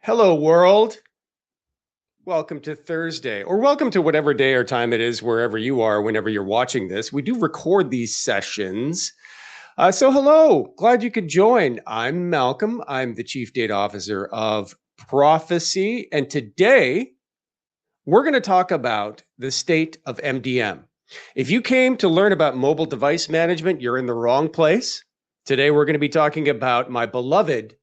Hello, world. Welcome to Thursday, or welcome to whatever day or time it is, wherever you are, whenever you're watching this. We do record these sessions. So, hello. Glad you could join. I'm Malcolm. I'm the Chief Data Officer of Profisee. And today, we're going to talk about the state of MDM. If you came to learn about mobile device management, you're in the wrong place. Today, we're going to be talking about my beloved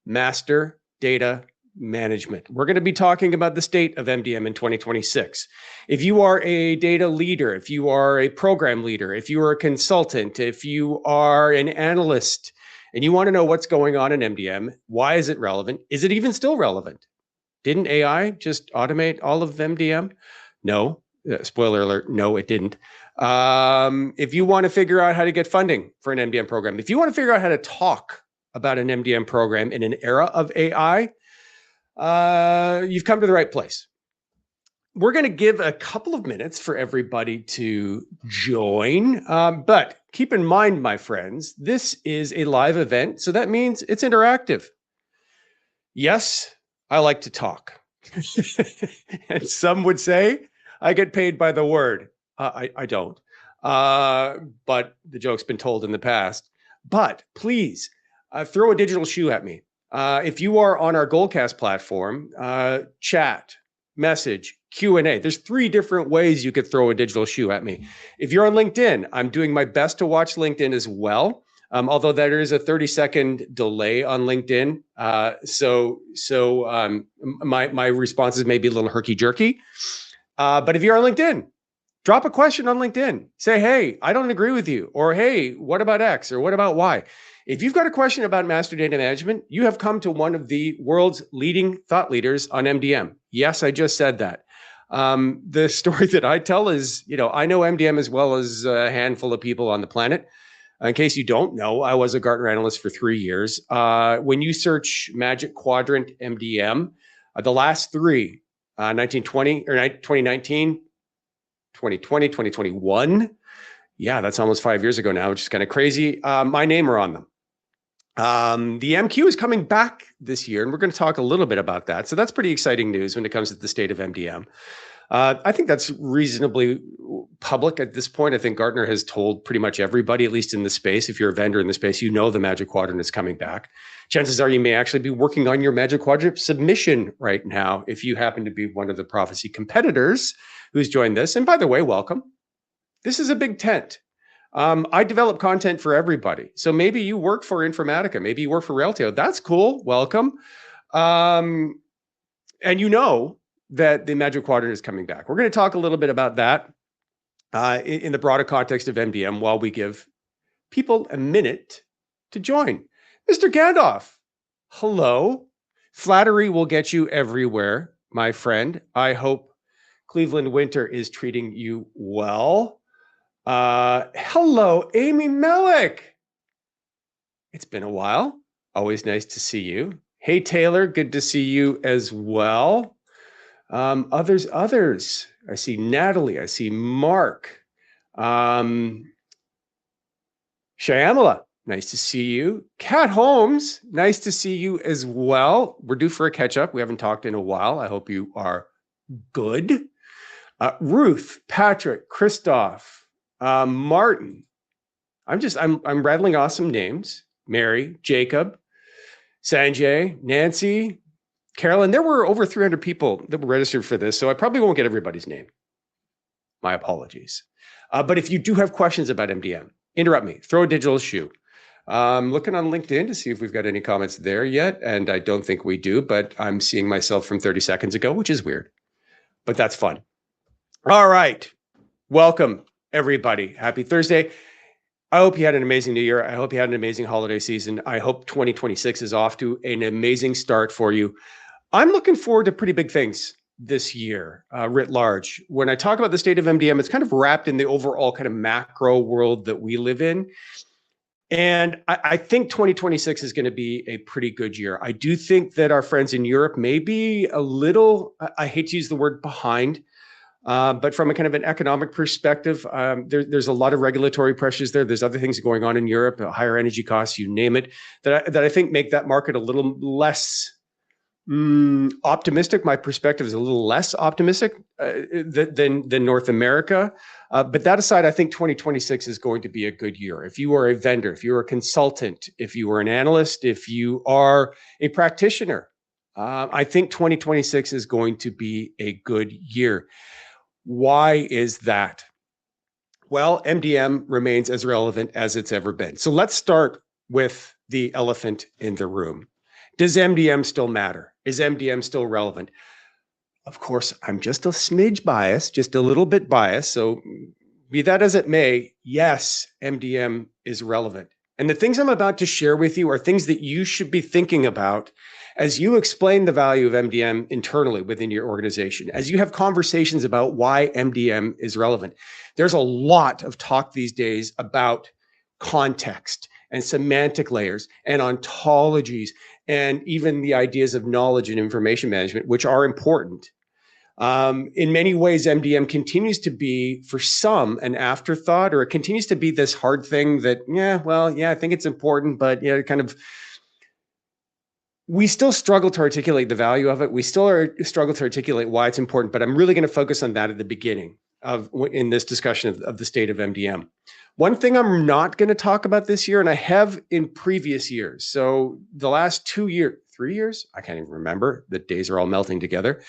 master data management. We're going to be talking about the state of MDM in 2026. If you are a data leader, if you are a program leader, if you are a consultant, if you are an analyst, and you want to know what's going on in MDM, why is it relevant? Is it even still relevant? Didn't AI just automate all of MDM? No. Spoiler alert, no, it didn't. If you want to figure out how to get funding for an MDM program, if you want to figure out how to talk about an MDM program in an era of AI, you've come to the right place. We're going to give a couple of minutes for everybody to join. But keep in mind, my friends, this is a live event, so that means it's interactive. Yes, I like to talk. And some would say I get paid by the word. I don't. But the joke's been told in the past. But please throw a digital shoe at me. If you are on our Goldcast platform, chat, message, Q&A, there's 3 different ways you could throw a digital shoe at me. If you're on LinkedIn, I'm doing my best to watch LinkedIn as well. Although there is a 30-second delay on LinkedIn. My responses may be a little herky-jerky. But if you're on LinkedIn, drop a question on LinkedIn. Say, hey, I don't agree with you. Or, hey, what about X? Or what about Y? If you've got a question about master data management, you have come to one of the world's leading thought leaders on MDM. Yes, I just said that. The story that I tell is, I know MDM as well as a handful of people on the planet. In case you don't know, I was a Gartner analyst for 3 years. When you search Magic Quadrant MDM, the last 3, 1920 or 2019, 2020, 2021. Yeah, that's almost 5 years ago now, which is kind of crazy. My name are on them. The MQ is coming back this year, and we're going to talk a little bit about that. So that's pretty exciting news when it comes to the state of MDM. I think that's reasonably public at this point. I think Gartner has told pretty much everybody, at least in the space, if you're a vendor in the space, the Magic Quadrant is coming back. Chances are you may actually be working on your Magic Quadrant submission right now if you happen to be one of the Profisee competitors who's joined this. And by the way, welcome. This is a big tent. I develop content for everybody. So maybe you work for Informatica, maybe you work for Reltio. That's cool. Welcome. And that the Magic Quadrant is coming back. We're going to talk a little bit about that in the broader context of MDM while we give people a minute to join. Mr. Gandalf, hello. Flattery will get you everywhere, my friend. I hope Cleveland winter is treating you well. Hello, Amy Melick. It's been a while. Always nice to see you. Hey, Taylor, good to see you as well. Others. I see Natalie. I see Mark. Shyamala, nice to see you. Kat Holmes, nice to see you as well. We're due for a catch up. We haven't talked in a while. I hope you are good. Ruth, Patrick, Christoph, Martin. I'm rattling off some names. Mary, Jacob, Sanjay, Nancy, Carolyn. There were over 300 people that were registered for this, so I probably won't get everybody's name. My apologies. But if you do have questions about MDM, interrupt me. Throw a digital shoe. Looking on LinkedIn to see if we've got any comments there yet, and I don't think we do, but I'm seeing myself from 30 seconds ago, which is weird, but that's fun. All right. Welcome, everybody. Happy Thursday. I hope you had an amazing new year. I hope you had an amazing holiday season. I hope 2026 is off to an amazing start for you. I'm looking forward to pretty big things this year, writ large. When I talk about the state of MDM, it's kind of wrapped in the overall kind of macro world that we live in. And I think 2026 is going to be a pretty good year. I do think that our friends in Europe may be a little, I hate to use the word behind, but from a kind of an economic perspective, there's a lot of regulatory pressures there. There's other things going on in Europe, higher energy costs, you name it, that I think make that market a little less Optimistic. My perspective is a little less optimistic than North America. But that aside, I think 2026 is going to be a good year. If you are a vendor, if you're a consultant, if you are an analyst, if you are a practitioner, I think 2026 is going to be a good year. Why is that? Well, MDM remains as relevant as it's ever been. So let's start with the elephant in the room. Does MDM still matter? Is MDM still relevant? Of course, I'm just a smidge biased, just a little bit biased. So be that as it may, yes, MDM is relevant. And the things I'm about to share with you are things that you should be thinking about as you explain the value of MDM internally within your organization, as you have conversations about why MDM is relevant. There's a lot of talk these days about context and semantic layers and ontologies and even the ideas of knowledge and information management, which are important. In many ways, MDM continues to be, for some, an afterthought, or it continues to be this hard thing that, I think it's important, but we still struggle to articulate the value of it. We still struggle to articulate why it's important, but I'm really going to focus on that at the beginning in this discussion of the state of MDM. One thing I'm not going to talk about this year, and I have in previous years, so the last 2 years, 3 years, I can't even remember, the days are all melting together.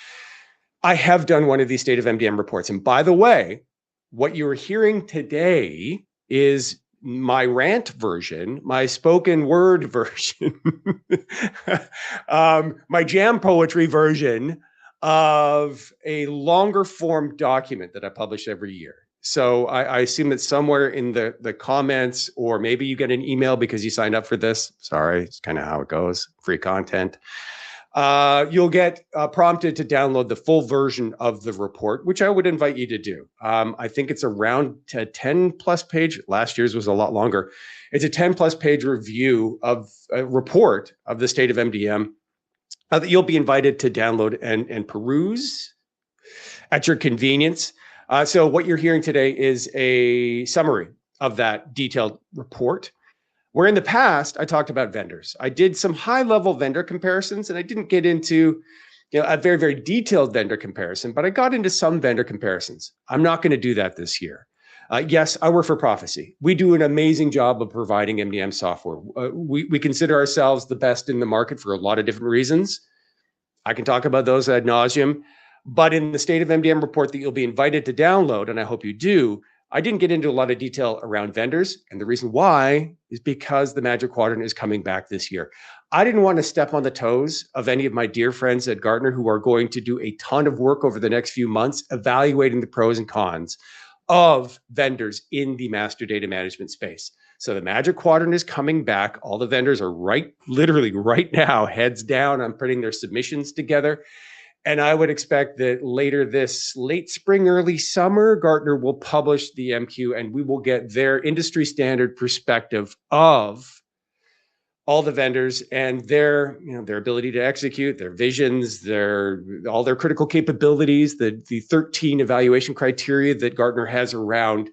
I have done one of these state of MDM reports. And by the way, what you're hearing today is my rant version, my spoken word version, my jam poetry version of a longer form document that I publish every year. So I assume that somewhere in the comments, or maybe you get an email because you signed up for this. Sorry, it's kind of how it goes, free content. You'll get prompted to download the full version of the report, which I would invite you to do. I think it's around a 10 plus page. Last year's was a lot longer. It's a 10 plus page review of a report of the state of MDM that you'll be invited to download and peruse at your convenience. So what you're hearing today is a summary of that detailed report. Where in the past, I talked about vendors. I did some high-level vendor comparisons, and I didn't get into a very, very detailed vendor comparison, but I got into some vendor comparisons. I'm not going to do that this year. Yes, I work for Profisee. We do an amazing job of providing MDM software. We consider ourselves the best in the market for a lot of different reasons. I can talk about those ad nauseum, but in the State of MDM report that you'll be invited to download, and I hope you do, I didn't get into a lot of detail around vendors. And the reason why is because the Magic Quadrant is coming back this year. I didn't want to step on the toes of any of my dear friends at Gartner who are going to do a ton of work over the next few months evaluating the pros and cons of vendors in the master data management space. So the Magic Quadrant is coming back. All the vendors are literally right now, heads down on putting their submissions together. And I would expect that later this late spring, early summer, Gartner will publish the MQ and we will get their industry standard perspective of all the vendors and their ability to execute, their visions, all their critical capabilities, the 13 evaluation criteria that Gartner has around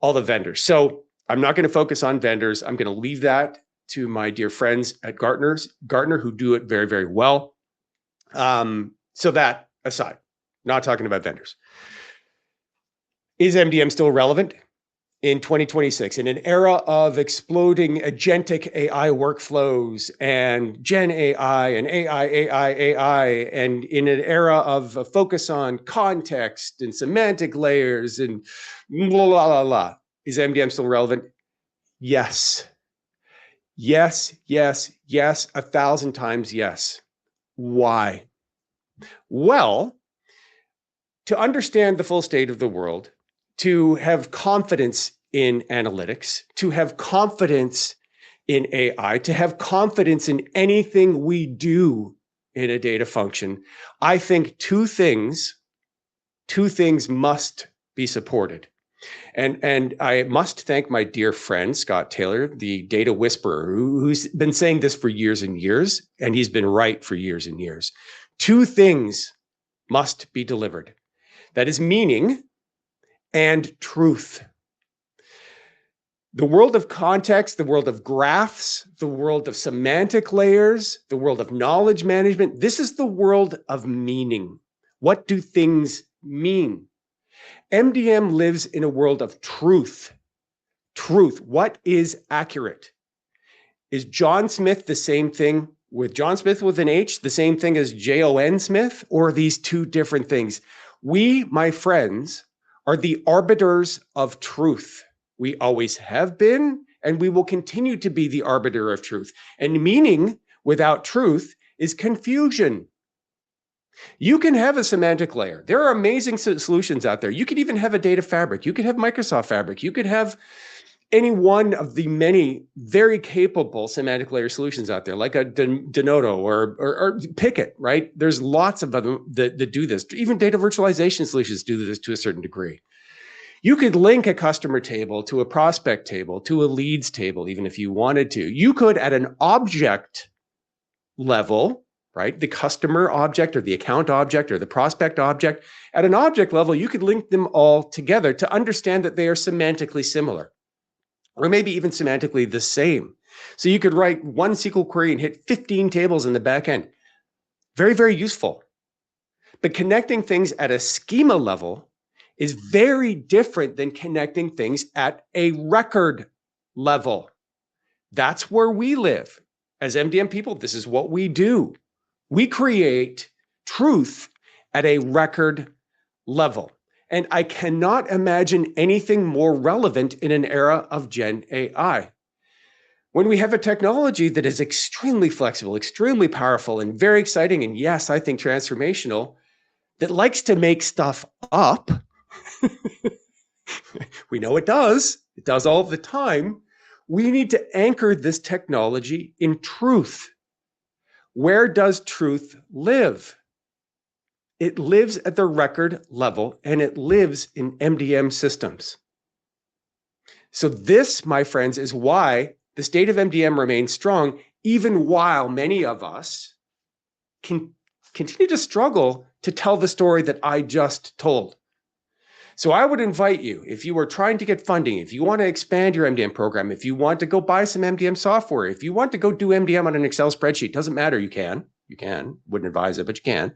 all the vendors. So I'm not going to focus on vendors. I'm going to leave that to my dear friends at Gartner who do it very, very well. So that aside, not talking about vendors. Is MDM still relevant in 2026 in an era of exploding agentic AI workflows and Gen AI and AI, and in an era of a focus on context and semantic layers and blah, blah, blah, blah. Is MDM still relevant? Yes. Yes, yes, yes, 1,000 times yes. Why? Well, to understand the full state of the world, to have confidence in analytics, to have confidence in AI, to have confidence in anything we do in a data function, I think two things must be supported. And I must thank my dear friend, Scott Taylor, the data whisperer, who's been saying this for years and years, and he's been right for years and years. Two things must be delivered. That is meaning and truth. The world of context, the world of graphs, the world of semantic layers, the world of knowledge management. This is the world of meaning. What do things mean? MDM lives in a world of truth. Truth. What is accurate? Is John Smith the same thing with John Smith with an H, the same thing as Jon Smith, or are these two different things? We, my friends, are the arbiters of truth. We always have been, and we will continue to be the arbiter of truth. And meaning without truth is confusion. You can have a semantic layer. There are amazing solutions out there. You could even have a data fabric. You could have Microsoft Fabric. You could have any one of the many very capable semantic layer solutions out there, like a Denodo or Picket, right? There's lots of them that do this. Even data virtualization solutions do this to a certain degree. You could link a customer table to a prospect table, to a leads table, even if you wanted to. You could, at an object level, right? The customer object or the account object or the prospect object, at an object level, you could link them all together to understand that they are semantically similar, or maybe even semantically the same. So you could write one SQL query and hit 15 tables in the back end. Very, very useful. But connecting things at a schema level is very different than connecting things at a record level. That's where we live. As MDM people, this is what we do. We create truth at a record level. And I cannot imagine anything more relevant in an era of Gen AI. When we have a technology that is extremely flexible, extremely powerful, and very exciting, and yes, I think transformational, that likes to make stuff up. We know it does. It does all the time. We need to anchor this technology in truth. Where does truth live? It lives at the record level, and it lives in MDM systems. So this, my friends, is why the state of MDM remains strong, even while many of us can continue to struggle to tell the story that I just told. So I would invite you, if you are trying to get funding, if you want to expand your MDM program, if you want to go buy some MDM software, if you want to go do MDM on an Excel spreadsheet, doesn't matter, you can, wouldn't advise it, but you can.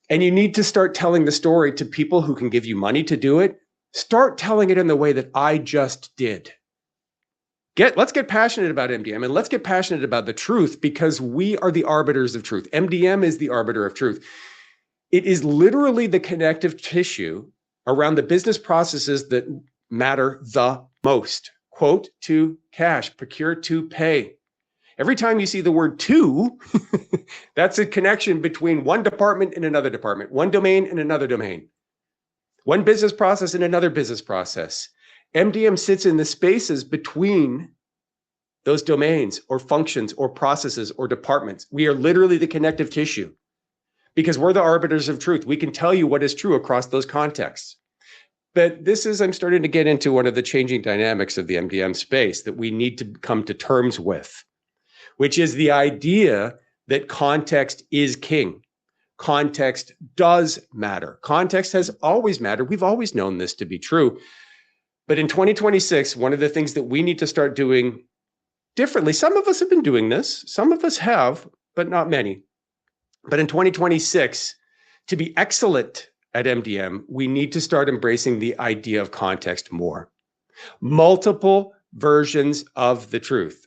And you need to start telling the story to people who can give you money to do it. Start telling it in the way that I just did. Let's get passionate about MDM, and let's get passionate about the truth, because we are the arbiters of truth. MDM is the arbiter of truth. It is literally the connective tissue around the business processes that matter the most. Quote to cash, procure to pay. Every time you see the word to, that's a connection between one department and another department, one domain and another domain, one business process and another business process. MDM sits in the spaces between those domains or functions or processes or departments. We are literally the connective tissue, because we're the arbiters of truth. We can tell you what is true across those contexts. But this is, I'm starting to get into one of the changing dynamics of the MDM space that we need to come to terms with, which is the idea that context is king. Context does matter. Context has always mattered. We've always known this to be true. But in 2026, one of the things that we need to start doing differently, some of us have been doing this, some of us have, but not many. But in 2026, to be excellent at MDM, we need to start embracing the idea of context more. Multiple versions of the truth.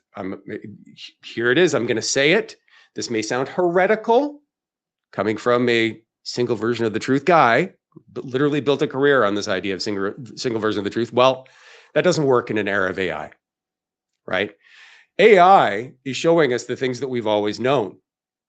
Here it is. I'm going to say it. This may sound heretical, coming from a single version of the truth guy, but literally built a career on this idea of single version of the truth. Well, that doesn't work in an era of AI, right? AI is showing us the things that we've always known,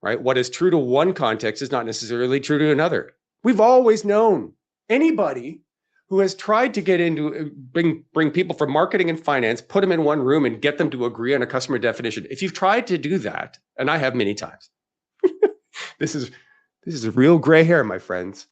right? What is true to one context is not necessarily true to another. We've always known. Anybody who has tried to get into bring people from marketing and finance, put them in one room and get them to agree on a customer definition. If you've tried to do that, and I have many times, this is real gray hair, my friends.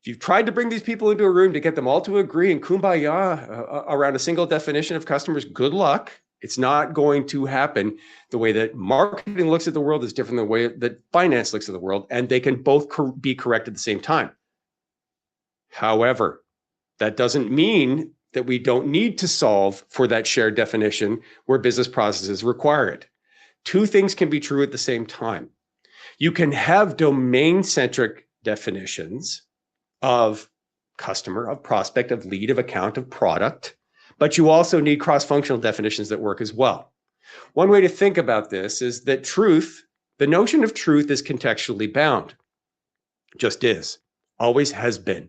If you've tried to bring these people into a room to get them all to agree and kumbaya around a single definition of customers, good luck. It's not going to happen. The way that marketing looks at the world is different than the way that finance looks at the world, and they can both be correct at the same time. However, that doesn't mean that we don't need to solve for that shared definition where business processes require it. Two things can be true at the same time. You can have domain-centric definitions of customer, of prospect, of lead, of account, of product, but you also need cross-functional definitions that work as well. One way to think about this is that truth, the notion of truth is contextually bound. Just is, always has been.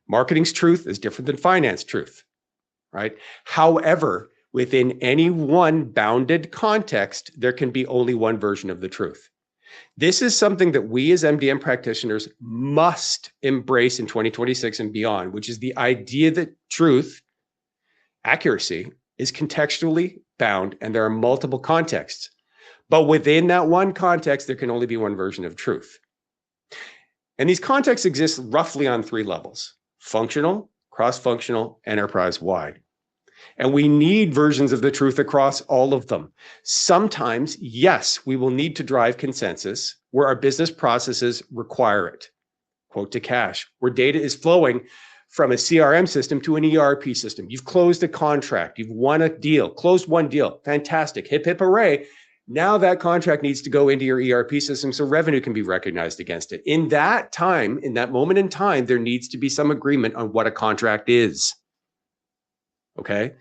Marketing's truth is different than finance truth, right? However, within any one bounded context, there can be only one version of the truth. This is something that we as MDM practitioners must embrace in 2026 and beyond, which is the idea that truth, accuracy, is contextually bound and there are multiple contexts. But within that one context, there can only be one version of truth. And these contexts exist roughly on three levels: functional, cross-functional, enterprise-wide. And we need versions of the truth across all of them. Sometimes, yes, we will need to drive consensus where our business processes require it. Quote to cash, where data is flowing from a CRM system to an ERP system. You've closed a contract, you've won a deal, closed one deal, fantastic, hip, hip, hooray. Now that contract needs to go into your ERP system so revenue can be recognized against it. In that time, in that moment in time, there needs to be some agreement on what a contract is. Okay,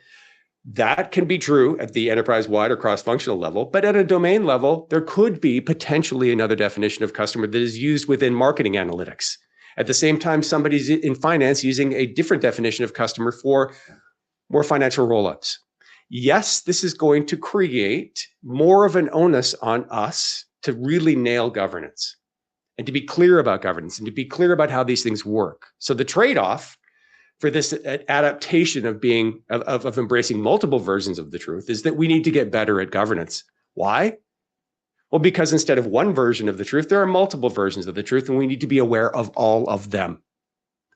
that can be true at the enterprise-wide or cross-functional level, but at a domain level, there could be potentially another definition of customer that is used within marketing analytics. At the same time, somebody's in finance using a different definition of customer for more financial rollouts. Yes, this is going to create more of an onus on us to really nail governance and to be clear about governance and to be clear about how these things work. So the trade-off for this adaptation of embracing multiple versions of the truth is that we need to get better at governance. Why? Well, because instead of one version of the truth, there are multiple versions of the truth, and we need to be aware of all of them.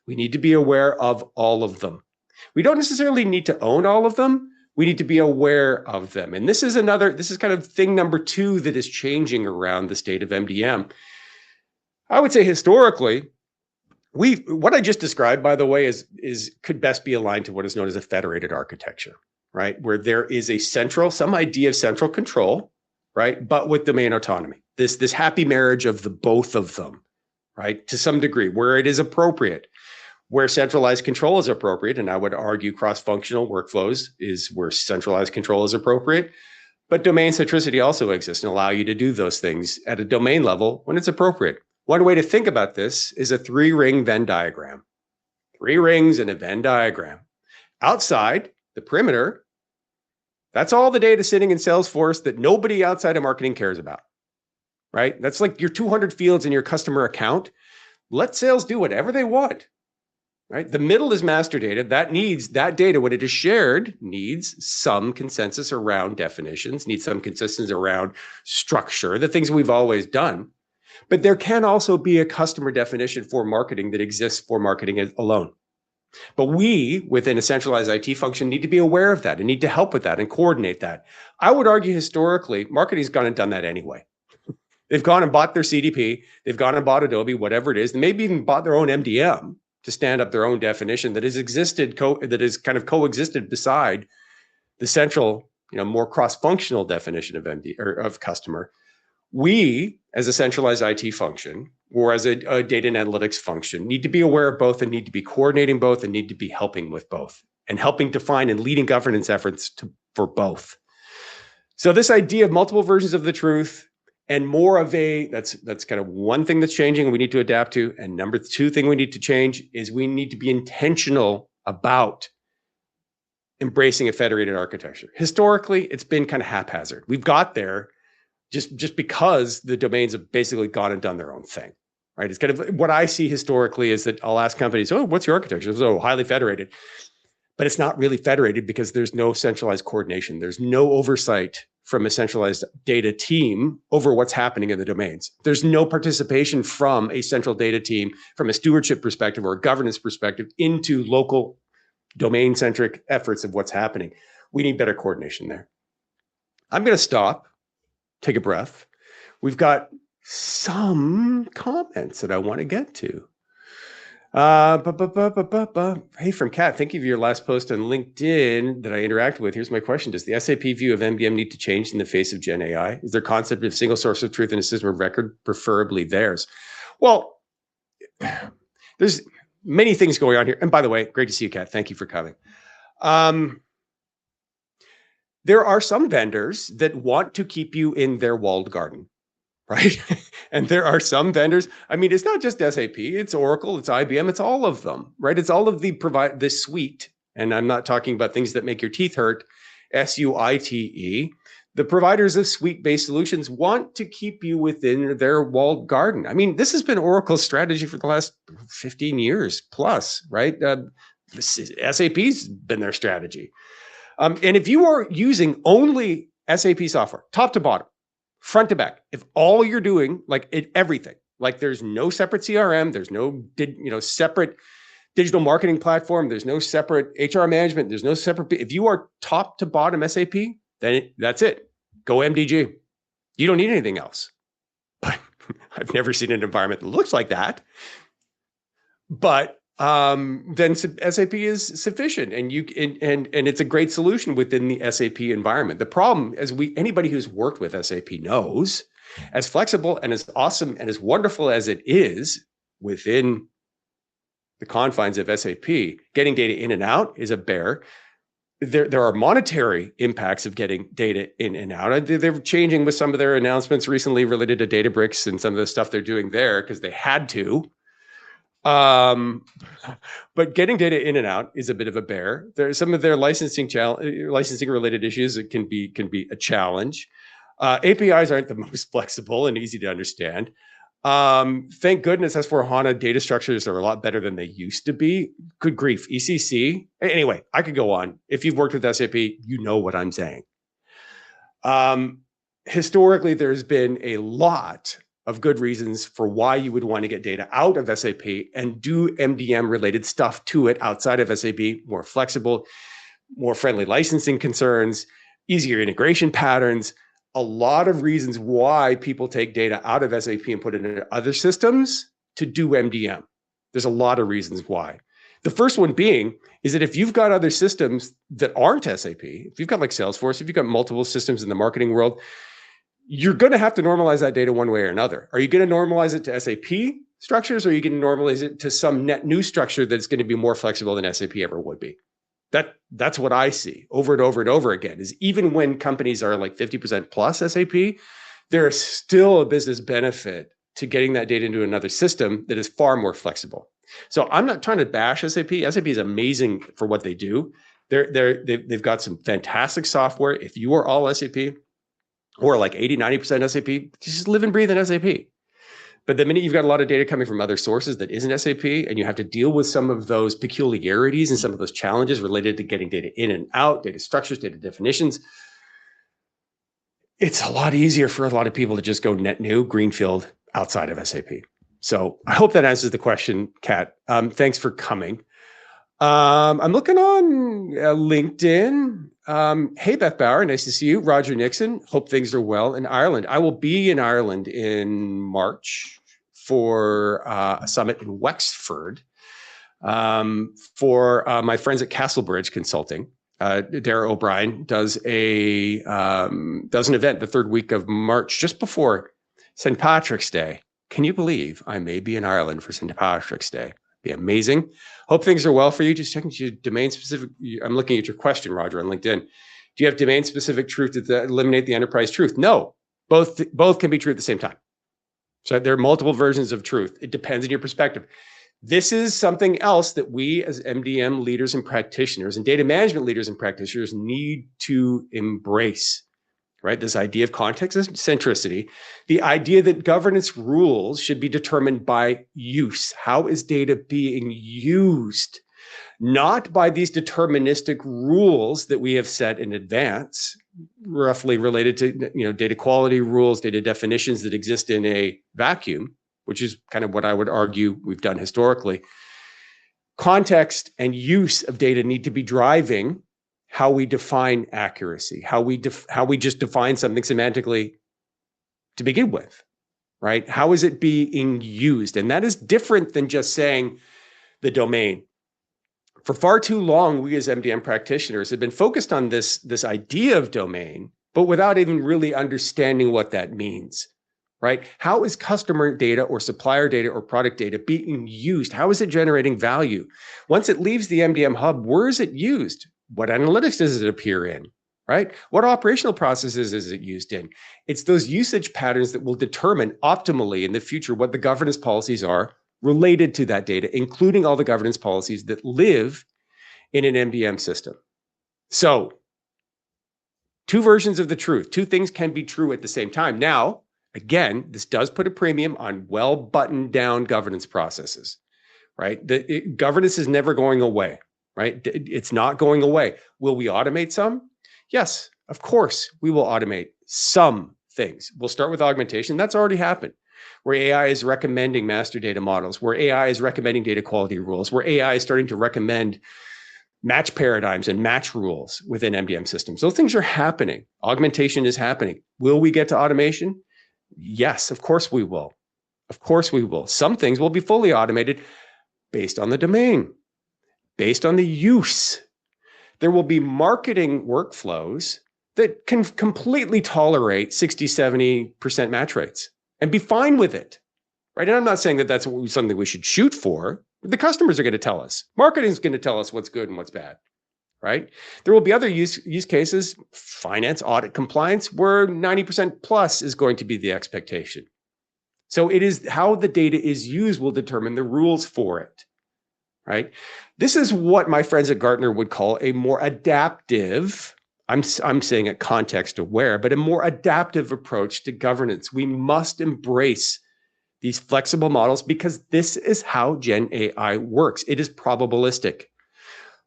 We need to be aware of all of them. We don't necessarily need to own all of them. We need to be aware of them. And this is kind of thing number two that is changing around the state of MDM. I would say historically, what I just described, by the way, could best be aligned to what is known as a federated architecture, right? Where there is some idea of central control, right? But with domain autonomy, this happy marriage of the both of them, right? To some degree, where it is appropriate, where centralized control is appropriate, and I would argue cross-functional workflows is where centralized control is appropriate, but domain centricity also exists and allow you to do those things at a domain level when it's appropriate. One way to think about this is a 3-ring Venn diagram. 3 rings in a Venn diagram. Outside the perimeter, that's all the data sitting in Salesforce that nobody outside of marketing cares about, right? That's like your 200 fields in your customer account. Let sales do whatever they want, right? The middle is master data. That data, when it is shared, needs some consensus around definitions, needs some consistency around structure, the things we've always done. But there can also be a customer definition for marketing that exists for marketing alone. But we, within a centralized IT function, need to be aware of that and need to help with that and coordinate that. I would argue historically, marketing's gone and done that anyway. They've gone and bought their CDP. They've gone and bought Adobe, whatever it is. They maybe even bought their own MDM to stand up their own definition that has kind of coexisted beside the central, more cross-functional definition of MD or of customer. We, as a centralized IT function, or as a data and analytics function, need to be aware of both and need to be coordinating both and need to be helping with both and helping define and leading governance efforts for both. So this idea of multiple versions of the truth and more of that's kind of one thing that's changing and we need to adapt to. And number 2 thing we need to change is we need to be intentional about embracing a federated architecture. Historically, it's been kind of haphazard. We've got there just because the domains have basically gone and done their own thing, right? It's kind of what I see historically is that I'll ask companies, oh, what's your architecture? So highly federated, but it's not really federated because there's no centralized coordination. There's no oversight from a centralized data team over what's happening in the domains. There's no participation from a central data team from a stewardship perspective or a governance perspective into local domain-centric efforts of what's happening. We need better coordination there. I'm going to stop. Take a breath. We've got some comments that I want to get to. Hey, from Kat, thank you for your last post on LinkedIn that I interacted with. Here's my question. Does the SAP view of MDM need to change in the face of Gen AI? Is their concept of single source of truth in a system of record preferably theirs? Well, there's many things going on here. And by the way, great to see you, Kat. Thank you for coming. There are some vendors that want to keep you in their walled garden, right? And there are some vendors. I mean, it's not just SAP, it's Oracle, it's IBM, it's all of them, right? It's all of the suite. And I'm not talking about things that make your teeth hurt, SUITE. The providers of suite-based solutions want to keep you within their walled garden. I mean, this has been Oracle's strategy for the last 15 years plus, right? SAP's been their strategy. And if you are using only SAP software, top to bottom, front to back, if all you're doing, everything, like there's no separate CRM, there's no separate digital marketing platform, there's no separate HR management, there's no separate. If you are top to bottom SAP, then that's it. Go MDG. You don't need anything else. But I've never seen an environment that looks like that. But then SAP is sufficient, and it's a great solution within the SAP environment. The problem, as anybody who's worked with SAP knows, as flexible and as awesome and as wonderful as it is within the confines of SAP, getting data in and out is a bear. There are monetary impacts of getting data in and out. They're changing with some of their announcements recently related to Databricks and some of the stuff they're doing there because they had to. But getting data in and out is a bit of a bear. There's some of their licensing related issues that can be a challenge. APIs aren't the most flexible and easy to understand. Thank goodness S/4HANA data structures are a lot better than they used to be. Good grief, ECC. Anyway, I could go on. If you've worked with SAP, you know what I'm saying. Historically, there's been a lot of good reasons for why you would want to get data out of SAP and do MDM related stuff to it outside of SAP, more flexible, more friendly licensing concerns, easier integration patterns, a lot of reasons why people take data out of SAP and put it into other systems to do MDM. There's a lot of reasons why. The first one being is that if you've got other systems that aren't SAP, if you've got like Salesforce, if you've got multiple systems in the marketing world, you're going to have to normalize that data one way or another. Are you going to normalize it to SAP structures, or are you going to normalize it to some net new structure that's going to be more flexible than SAP ever would be? That's what I see over and over and over again, is even when companies are like 50% plus SAP, there is still a business benefit to getting that data into another system that is far more flexible. So I'm not trying to bash SAP. SAP is amazing for what they do. They've got some fantastic software. If you are all SAP, or like 80, 90% SAP, just live and breathe in SAP. But the minute you've got a lot of data coming from other sources that isn't SAP, and you have to deal with some of those peculiarities and some of those challenges related to getting data in and out, data structures, data definitions, it's a lot easier for a lot of people to just go net new, greenfield outside of SAP. So I hope that answers the question, Kat. Thanks for coming. I'm looking on LinkedIn. Hey, Beth Bauer, nice to see you. Roger Nixon, hope things are well in Ireland. I will be in Ireland in March for a summit in Wexford for my friends at Castlebridge Consulting. Dara O'Brien does an event the third week of March, just before St. Patrick's Day. Can you believe I may be in Ireland for St. Patrick's Day? Be amazing. Hope things are well for you. Just checking your domain specific. I'm looking at your question, Roger, on LinkedIn. Do you have domain specific truth to eliminate the enterprise truth? No, both can be true at the same time. So there are multiple versions of truth. It depends on your perspective. This is something else that we as MDM leaders and practitioners and data management leaders and practitioners need to embrace. Right? This idea of context centricity, the idea that governance rules should be determined by use. How is data being used? Not by these deterministic rules that we have set in advance, roughly related to data quality rules, data definitions that exist in a vacuum, which is kind of what I would argue we've done historically. Context and use of data need to be driving how we define accuracy, how we just define something semantically to begin with, right? How is it being used? And that is different than just saying, the domain. For far too long, we as MDM practitioners have been focused on this idea of domain, but without even really understanding what that means, right? How is customer data or supplier data or product data being used? How is it generating value? Once it leaves the MDM hub, where is it used? What analytics does it appear in, right? What operational processes is it used in? It's those usage patterns that will determine optimally in the future what the governance policies are related to that data, including all the governance policies that live in an MDM system. So, two versions of the truth. Two things can be true at the same time. Now, again, this does put a premium on well buttoned down governance processes, right? Governance is never going away, right? It's not going away. Will we automate some? Yes, of course, we will automate some things. We'll start with augmentation. That's already happened, where AI is recommending master data models, where AI is recommending data quality rules, where AI is starting to recommend match paradigms and match rules within MDM systems. Those things are happening. Augmentation is happening. Will we get to automation? Yes, of course we will. Of course we will. Some things will be fully automated based on the domain, based on the use. There will be marketing workflows that can completely tolerate 60, 70% match rates and be fine with it, right? And I'm not saying that that's something we should shoot for. The customers are going to tell us. Marketing is going to tell us what's good and what's bad, right? There will be other use cases, finance, audit, compliance, where 90% plus is going to be the expectation. So it is how the data is used will determine the rules for it, right? This is what my friends at Gartner would call a more adaptive, I'm saying it context aware, but a more adaptive approach to governance. We must embrace these flexible models because this is how Gen AI works. It is probabilistic.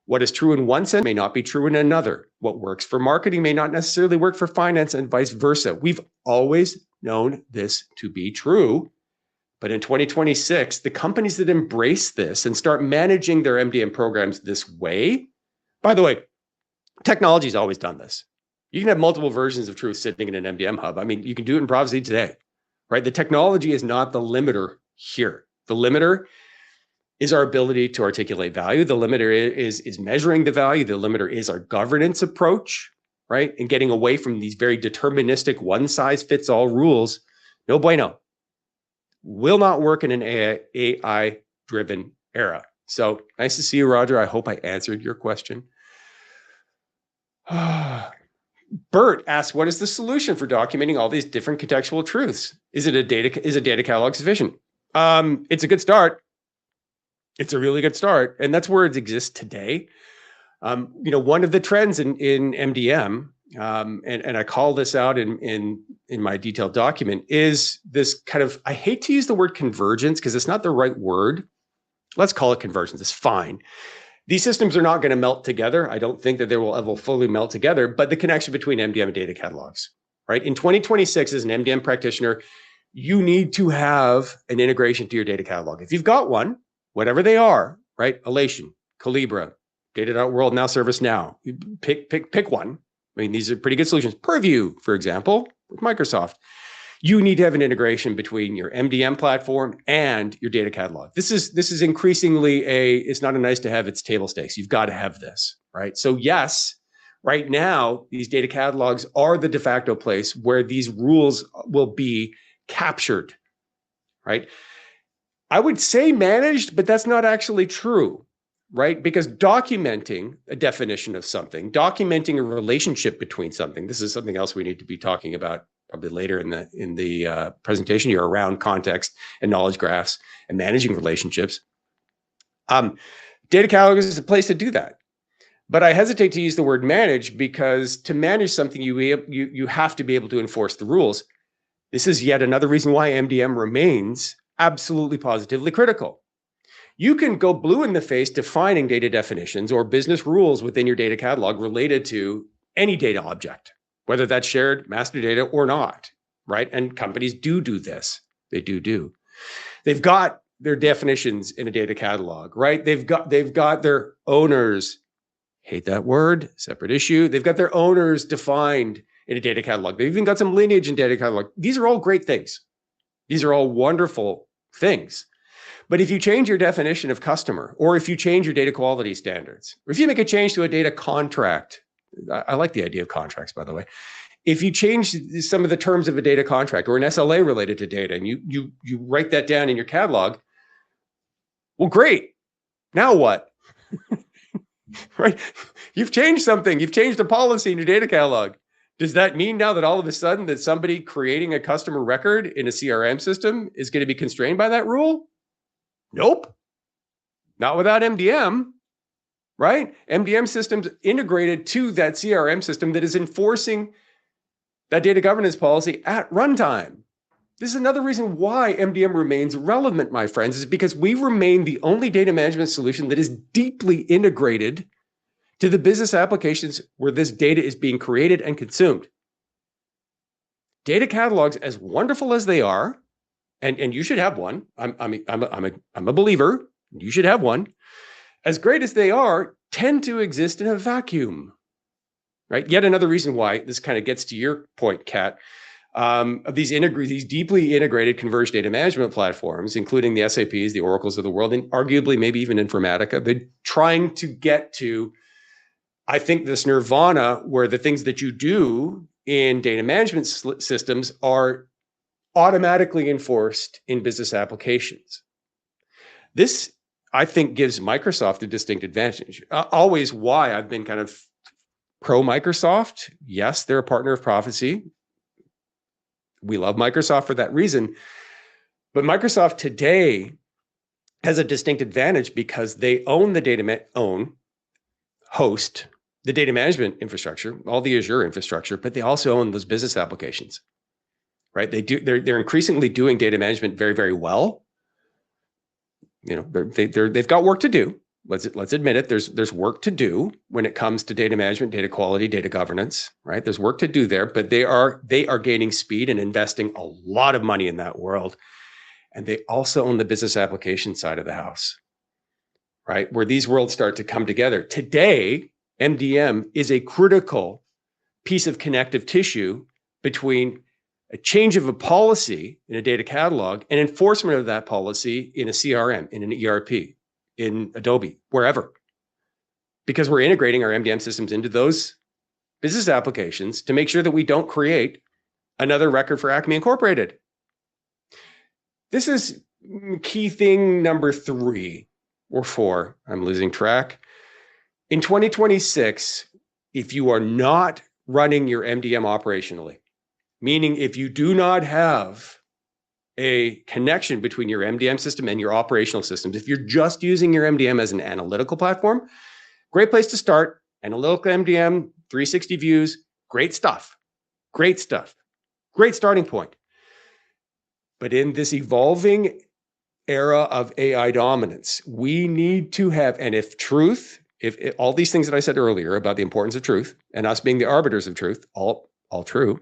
What is true in one sense may not be true in another. What works for marketing may not necessarily work for finance and vice versa. We've always known this to be true. But in 2026, the companies that embrace this and start managing their MDM programs this way, by the way, technology's always done this. You can have multiple versions of truth sitting in an MDM hub. I mean, you can do it in Profisee today, right? The technology is not the limiter here. The limiter is our ability to articulate value. The limiter is measuring the value. The limiter is our governance approach, right? And getting away from these very deterministic one-size-fits-all rules. No bueno. Will not work in an AI-driven era. So nice to see you, Roger. I hope I answered your question. Bert asks, what is the solution for documenting all these different contextual truths? Is a data catalog sufficient? It's a good start. It's a really good start. And that's where it exists today. One of the trends in MDM, and I call this out in my detailed document, is this kind of, I hate to use the word convergence because it's not the right word. Let's call it convergence. It's fine. These systems are not going to melt together. I don't think that they will ever fully melt together, but the connection between MDM and data catalogs, right? In 2026, as an MDM practitioner, you need to have an integration to your data catalog. If you've got one, whatever they are, right? Alation, Calibra, Data.World, now ServiceNow. You pick one. I mean, these are pretty good solutions. Purview, for example, with Microsoft. You need to have an integration between your MDM platform and your data catalog. This is increasingly it's not a nice to have, it's table stakes. You've got to have this, right? So yes, right now, these data catalogs are the de facto place where these rules will be captured, right? I would say managed, but that's not actually true, right? Because documenting a definition of something, documenting a relationship between something, this is something else we need to be talking about probably later in the presentation here around context and knowledge graphs and managing relationships. Data catalog is a place to do that. But I hesitate to use the word manage because to manage something, you have to be able to enforce the rules. This is yet another reason why MDM remains absolutely positively critical. You can go blue in the face defining data definitions or business rules within your data catalog related to any data object, whether that's shared master data or not, right? And companies do this. They do. They've got their definitions in a data catalog, right? They've got their owners, hate that word, separate issue. They've got their owners defined in a data catalog. They've even got some lineage in data catalog. These are all great things. These are all wonderful things. But if you change your definition of customer, or if you change your data quality standards, or if you make a change to a data contract, I like the idea of contracts, by the way. If you change some of the terms of a data contract or an SLA related to data, and you write that down in your catalog, well, great. Now what? Right? You've changed something. You've changed a policy in your data catalog. Does that mean now that all of a sudden that somebody creating a customer record in a CRM system is going to be constrained by that rule? Nope. Not without MDM, right? MDM systems integrated to that CRM system that is enforcing that data governance policy at runtime. This is another reason why MDM remains relevant, my friends, is because we remain the only data management solution that is deeply integrated to the business applications where this data is being created and consumed. Data catalogs, as wonderful as they are, and you should have one. I'm a believer. You should have one. As great as they are, tend to exist in a vacuum, right? Yet another reason why this kind of gets to your point, Kat. Of these deeply integrated converged data management platforms, including the SAPs, the Oracles of the world, and arguably maybe even Informatica, they're trying to get to, I think, this nirvana where the things that you do in data management systems are automatically enforced in business applications. This, I think, gives Microsoft a distinct advantage. Always why I've been kind of pro Microsoft. Yes, they're a partner of Profisee. We love Microsoft for that reason. But Microsoft today has a distinct advantage because they own the host the data management infrastructure, all the Azure infrastructure, but they also own those business applications, right? They're increasingly doing data management very, very well. You know, they've got work to do. Let's admit it. There's work to do when it comes to data management, data quality, data governance, right? There's work to do there, but they are gaining speed and investing a lot of money in that world. And they also own the business application side of the house, right? Where these worlds start to come together. Today, MDM is a critical piece of connective tissue between a change of a policy in a data catalog and enforcement of that policy in a CRM, in an ERP, in Adobe, wherever. Because we're integrating our MDM systems into those business applications to make sure that we don't create another record for Acme Incorporated. This is key thing number 3 or 4. I'm losing track. In 2026, if you are not running your MDM operationally, meaning if you do not have a connection between your MDM system and your operational systems, if you're just using your MDM as an analytical platform, great place to start. Analytical MDM, 360 views, great stuff. Great stuff. Great starting point. But in this evolving era of AI dominance, we need to have, and if all these things that I said earlier about the importance of truth and us being the arbiters of truth, all true,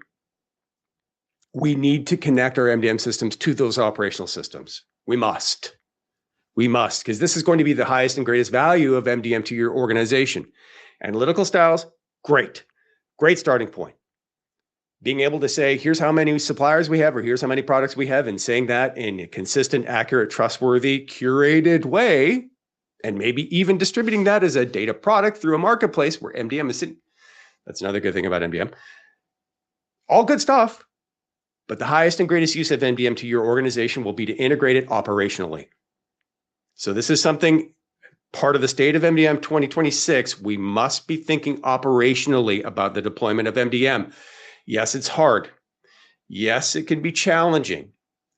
we need to connect our MDM systems to those operational systems. We must, because this is going to be the highest and greatest value of MDM to your organization. Analytical styles, great starting point. Being able to say, here's how many suppliers we have, or here's how many products we have, and saying that in a consistent, accurate, trustworthy, curated way, and maybe even distributing that as a data product through a marketplace where MDM is sitting. That's another good thing about MDM. All good stuff, but the highest and greatest use of MDM to your organization will be to integrate it operationally. So this is something, part of the state of MDM 2026, we must be thinking operationally about the deployment of MDM. Yes, it's hard. Yes, it can be challenging.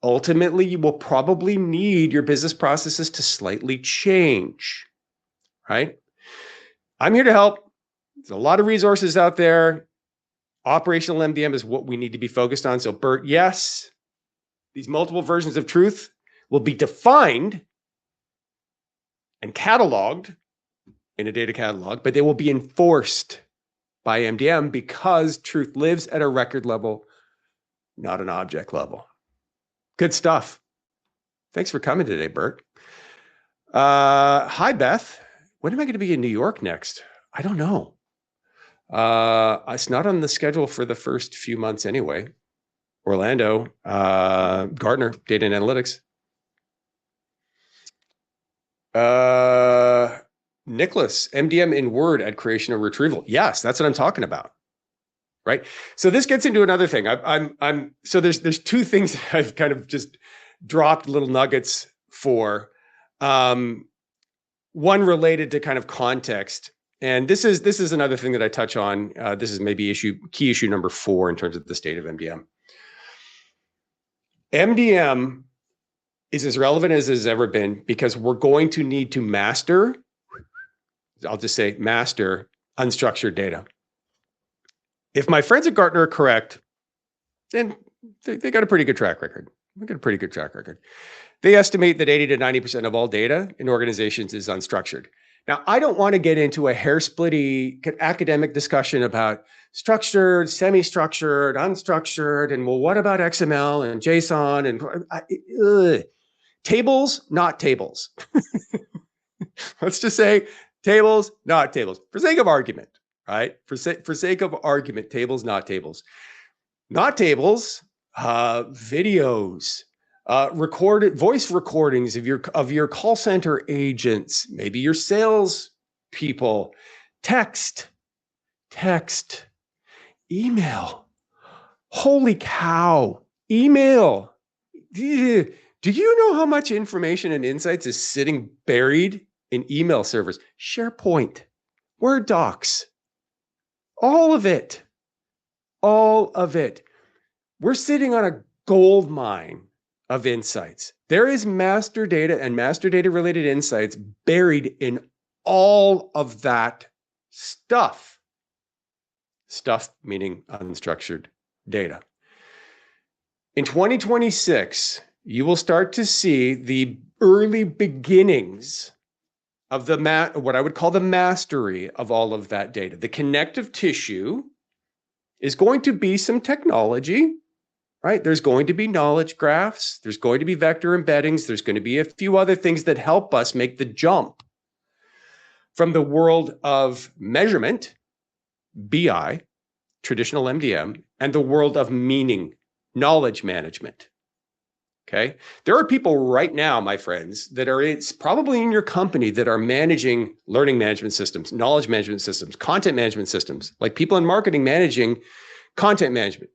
Ultimately, you will probably need your business processes to slightly change, right? I'm here to help. There's a lot of resources out there. Operational MDM is what we need to be focused on. So, Bert, yes, these multiple versions of truth will be defined and cataloged in a data catalog, but they will be enforced by MDM because truth lives at a record level, not an object level. Good stuff. Thanks for coming today, Bert. Hi, Beth. When am I going to be in New York next? I don't know. It's not on the schedule for the first few months anyway. Orlando, Gartner, Data and Analytics. Nicholas, MDM in Word at creation or retrieval. Yes, that's what I'm talking about. Right. So this gets into another thing. So there's two things that I've kind of just dropped little nuggets for. One related to kind of context. And this is another thing that I touch on. This is maybe key issue number 4 in terms of the state of MDM. MDM is as relevant as it's ever been because we're going to need to master, I'll just say master, unstructured data. If my friends at Gartner are correct, then they got a pretty good track record. They got a pretty good track record. They estimate that 80 to 90% of all data in organizations is unstructured. Now, I don't want to get into a hair-splitty academic discussion about structured, semi-structured, unstructured, and well, what about XML and JSON and tables, not tables. Let's just say tables, not tables, for sake of argument, right? For sake of argument, tables, not tables. Not tables, videos, recorded voice recordings of your call center agents, maybe your sales people, text, email. Holy cow, email. Do you know how much information and insights is sitting buried in email servers? SharePoint, Word docs, all of it. We're sitting on a gold mine of insights. There is master data and master data related insights buried in all of that stuff. Stuff meaning unstructured data. In 2026, you will start to see the early beginnings of what I would call the mastery of all of that data. The connective tissue is going to be some technology, right? There's going to be knowledge graphs. There's going to be vector embeddings. There's going to be a few other things that help us make the jump from the world of measurement, BI, traditional MDM, and the world of meaning, knowledge management. Okay. There are people right now, my friends, it's probably in your company that are managing learning management systems, knowledge management systems, content management systems, like people in marketing managing content management,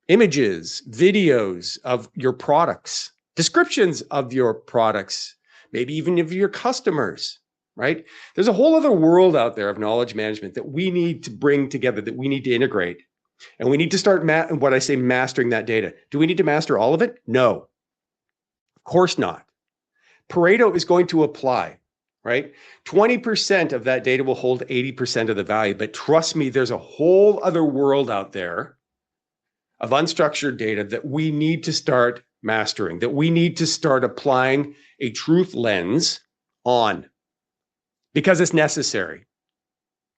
images, videos of your products, descriptions of your products, maybe even of your customers, right? There's a whole other world out there of knowledge management that we need to bring together, that we need to integrate. And we need to start mastering that data. Do we need to master all of it? No, of course not. Pareto is going to apply, right? 20% of that data will hold 80% of the value. But trust me, there's a whole other world out there of unstructured data that we need to start mastering, that we need to start applying a truth lens on, because it's necessary.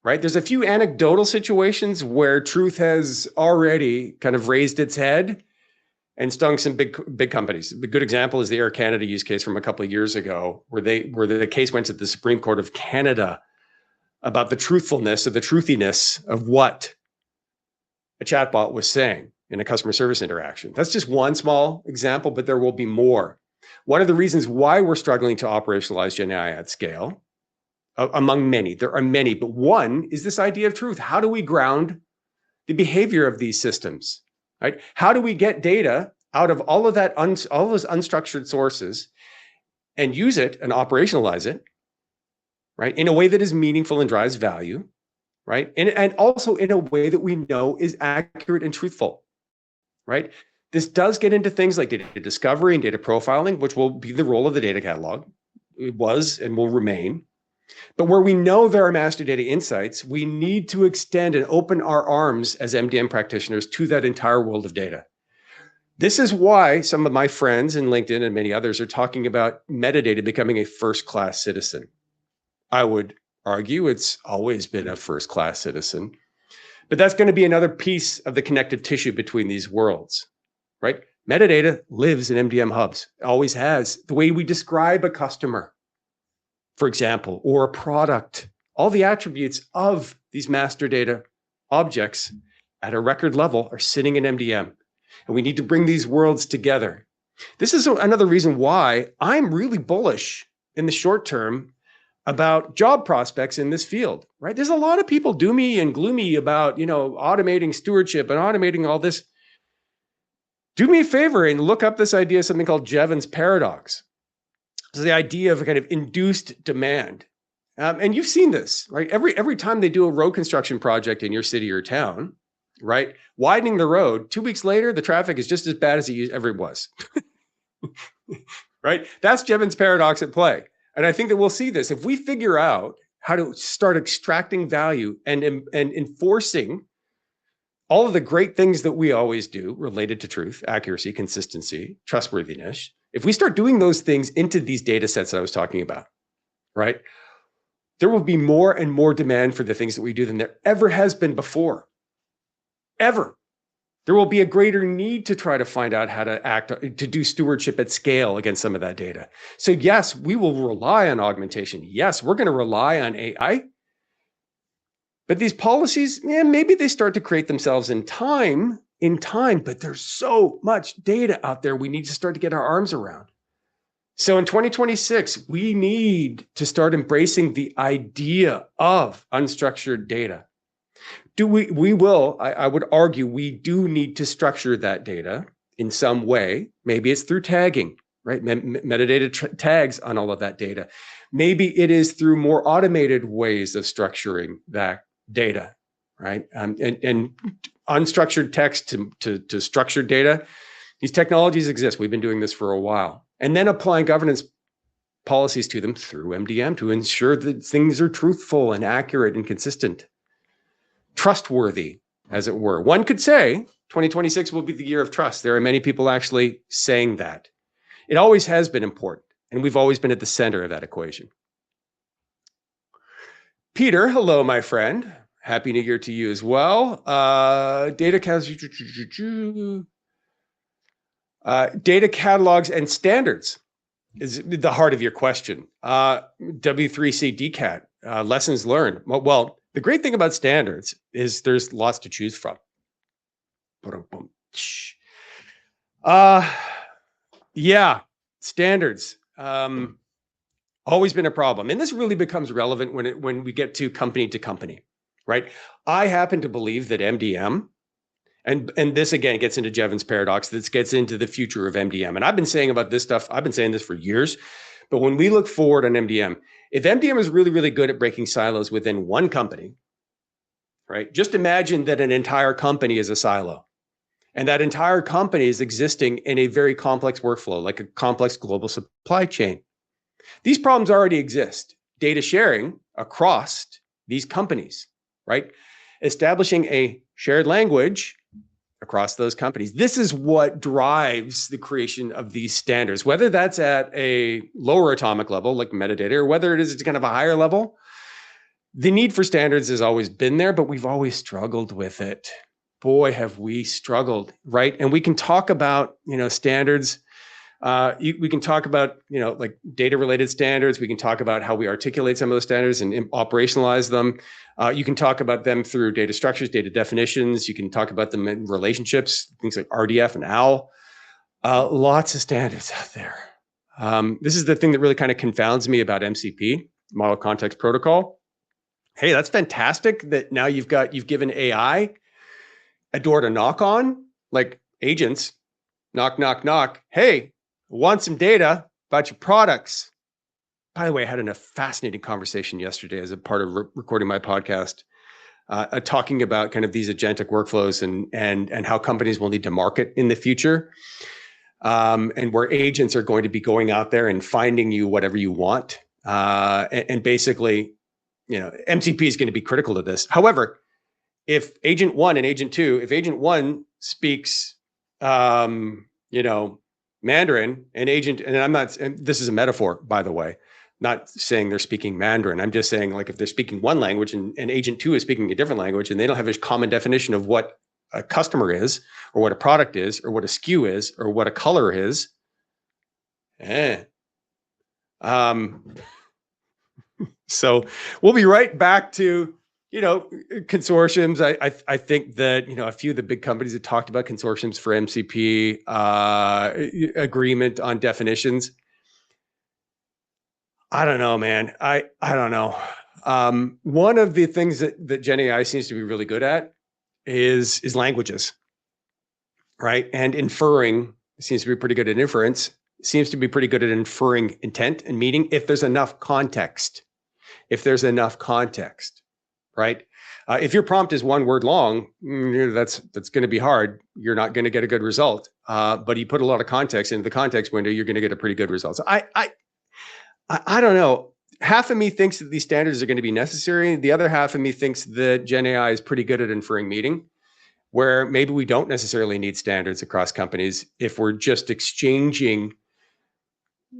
Right? There's a few anecdotal situations where truth has already kind of raised its head and stung some big companies. A good example is the Air Canada use case from a couple of years ago, where the case went to the Supreme Court of Canada about the truthfulness or the truthiness of what a chatbot was saying in a customer service interaction. That's just one small example, but there will be more. One of the reasons why we're struggling to operationalize Gen AI at scale, among many, there are many, but one is this idea of truth. How do we ground the behavior of these systems, right? How do we get data out of all of that, all those unstructured sources and use it and operationalize it, right? In a way that is meaningful and drives value, right? And also in a way that we know is accurate and truthful, right? This does get into things like data discovery and data profiling, which will be the role of the data catalog. It was and will remain. But where we know there are master data insights, we need to extend and open our arms as MDM practitioners to that entire world of data. This is why some of my friends in LinkedIn and many others are talking about metadata becoming a first-class citizen. I would argue it's always been a first-class citizen, but that's going to be another piece of the connective tissue between these worlds, right? Metadata lives in MDM hubs, always has. The way we describe a customer, for example, or a product, all the attributes of these master data objects at a record level are sitting in MDM. And we need to bring these worlds together. This is another reason why I'm really bullish in the short term about job prospects in this field, right? There's a lot of people doomy and gloomy about, automating stewardship and automating all this. Do me a favor and look up this idea, something called Jevons paradox. So the idea of a kind of induced demand. And you've seen this, right? Every time they do a road construction project in your city or town, right? Widening the road, 2 weeks later, the traffic is just as bad as it ever was, right? That's Jevons paradox at play. And I think that we'll see this. If we figure out how to start extracting value and enforcing all of the great things that we always do related to truth, accuracy, consistency, trustworthiness, if we start doing those things into these data sets that I was talking about, right, there will be more and more demand for the things that we do than there ever has been before. Ever. There will be a greater need to try to find out how to act, to do stewardship at scale against some of that data. So yes, we will rely on augmentation. Yes, we're going to rely on AI. But these policies, maybe they start to create themselves in time, but there's so much data out there we need to start to get our arms around. So in 2026, we need to start embracing the idea of unstructured data. I would argue we do need to structure that data in some way. Maybe it's through tagging, right? Metadata tags on all of that data. Maybe it is through more automated ways of structuring that data, right? And unstructured text to structured data. These technologies exist. We've been doing this for a while. And then applying governance policies to them through MDM to ensure that things are truthful and accurate and consistent. Trustworthy, as it were. One could say 2026 will be the year of trust. There are many people actually saying that. It always has been important, and we've always been at the center of that equation. Peter, hello, my friend. Happy New Year to you as well. Data catalogs and standards is the heart of your question. W3C DCAT, lessons learned. Well, the great thing about standards is there's lots to choose from. Yeah, standards. Always been a problem. And this really becomes relevant when we get to company, right? I happen to believe that MDM, and this again gets into Jevons paradox, this gets into the future of MDM. And I've been saying about this stuff, I've been saying this for years, but when we look forward on MDM, if MDM is really, really good at breaking silos within one company, right? Just imagine that an entire company is a silo. And that entire company is existing in a very complex workflow, like a complex global supply chain. These problems already exist. Data sharing across these companies, right? Establishing a shared language across those companies. This is what drives the creation of these standards, whether that's at a lower atomic level, like metadata, or whether it is at kind of a higher level. The need for standards has always been there, but we've always struggled with it. Boy, have we struggled, right? And we can talk about, standards. We can talk about, like data-related standards. We can talk about how we articulate some of those standards and operationalize them. You can talk about them through data structures, data definitions. You can talk about them in relationships, things like RDF and OWL. Lots of standards out there. This is the thing that really kind of confounds me about MCP, Model Context Protocol. Hey, that's fantastic that now you've given AI a door to knock on, like agents, knock, knock, knock. Hey, want some data about your products. By the way, I had a fascinating conversation yesterday as a part of recording my podcast, talking about kind of these agentic workflows and how companies will need to market in the future, and where agents are going to be going out there and finding you whatever you want. And basically, MCP is going to be critical to this. However, if agent one and agent two, if agent one speaks, Mandarin and this is a metaphor, by the way, not saying they're speaking Mandarin. I'm just saying, like, if they're speaking one language and agent two is speaking a different language and they don't have a common definition of what a customer is or what a product is or what a SKU is or what a color is. So we'll be right back to, consortiums. I think that, a few of the big companies have talked about consortiums for MCP, agreement on definitions. I don't know, man. I don't know. One of the things that Gen AI seems to be really good at is languages, right? And inferring seems to be pretty good at inference. Seems to be pretty good at inferring intent and meaning if there's enough context. If there's enough context, right? If your prompt is one word long, that's going to be hard. You're not going to get a good result. But you put a lot of context into the context window, you're going to get a pretty good result. So I don't know. Half of me thinks that these standards are going to be necessary. The other half of me thinks that Gen AI is pretty good at inferring meaning, where maybe we don't necessarily need standards across companies if we're just exchanging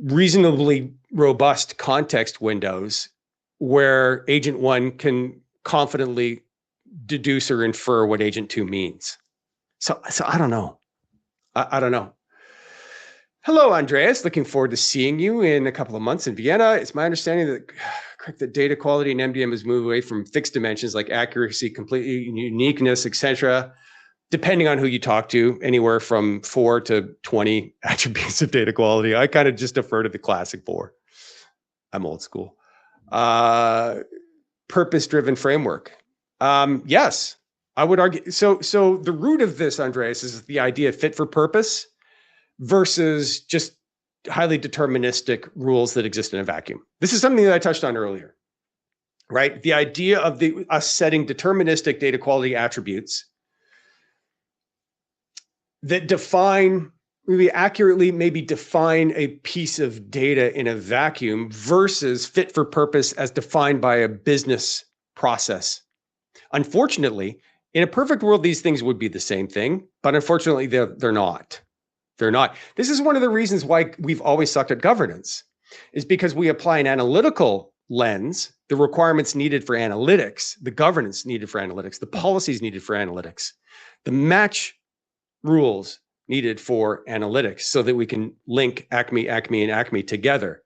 reasonably robust context windows where agent one can confidently deduce or infer what agent two means. So I don't know. I don't know. Hello, Andreas. Looking forward to seeing you in a couple of months in Vienna. It's my understanding that data quality in MDM has moved away from fixed dimensions like accuracy, complete uniqueness, etc., depending on who you talk to, anywhere from 4 to 20 attributes of data quality. I kind of just defer to the classic 4. I'm old school. Purpose-driven framework. Yes, I would argue. So the root of this, Andreas, is the idea of fit for purpose versus just highly deterministic rules that exist in a vacuum. This is something that I touched on earlier, right? The idea of us setting deterministic data quality attributes that maybe define a piece of data in a vacuum versus fit for purpose as defined by a business process. Unfortunately, in a perfect world, these things would be the same thing, but unfortunately, they're not. They're not. This is one of the reasons why we've always sucked at governance, is because we apply an analytical lens, the requirements needed for analytics, the governance needed for analytics, the policies needed for analytics, the match rules needed for analytics so that we can link Acme, and Acme together.